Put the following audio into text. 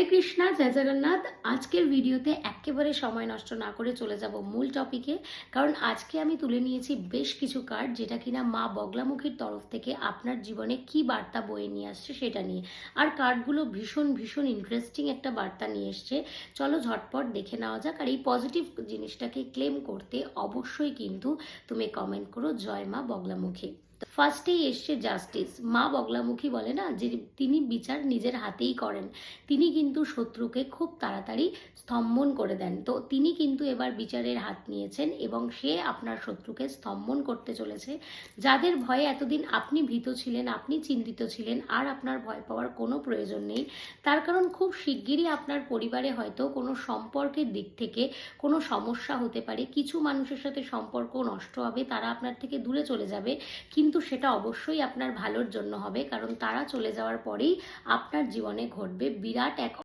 হরে কৃষ্ণা, জয় জগন্নাথ। আজকের ভিডিওতে একেবারে সময় নষ্ট না করে চলে যাব মূল টপিকে। কারণ আজকে আমি তুলে নিয়েছি বেশ কিছু কার্ড, যেটা কিনা মা বগলামুখীর তরফ থেকে আপনার জীবনে কি বার্তা বয়ে নিয়ে আসছে সেটা নিয়ে। আর কার্ডগুলো ভীষণ ভীষণ ইন্টারেস্টিং একটা বার্তা নিয়ে এসছে। চলো ঝটপট দেখে নেওয়া যাক। আর এই পজিটিভ জিনিসটাকে ক্লেম করতে অবশ্যই কিন্তু তুমি কমেন্ট করো জয় মা বগলামুখী। ফার্স্টেই এসছে জাস্টিস। মা বগলামুখী বলে না যে তিনি বিচার নিজের হাতেই করেন, তিনি কিন্তু শত্রুকে খুব তাড়াতাড়ি স্তম্ভন করে দেন। তো তিনি কিন্তু এবার বিচারের হাত নিয়েছেন এবং সে আপনার শত্রুকে স্তম্ভন করতে চলেছে। যাদের ভয়ে এতদিন আপনি ভীত ছিলেন, আপনি চিন্তিত ছিলেন, আর আপনার ভয় পাওয়ার কোনো প্রয়োজন নেই। তার কারণ খুব শিগগিরই আপনার পরিবারে হয়তো কোনো সম্পর্কের দিক থেকে কোনো সমস্যা হতে পারে। কিছু মানুষের সাথে সম্পর্ক নষ্ট হবে, তারা আপনার থেকে দূরে চলে যাবে, কিন্তু সেটা অবশ্যই আপনার ভালোর জন্য হবে। কারণ তারা চলে যাওয়ার পরেই আপনার জীবনে ঘটবে বিরাট এক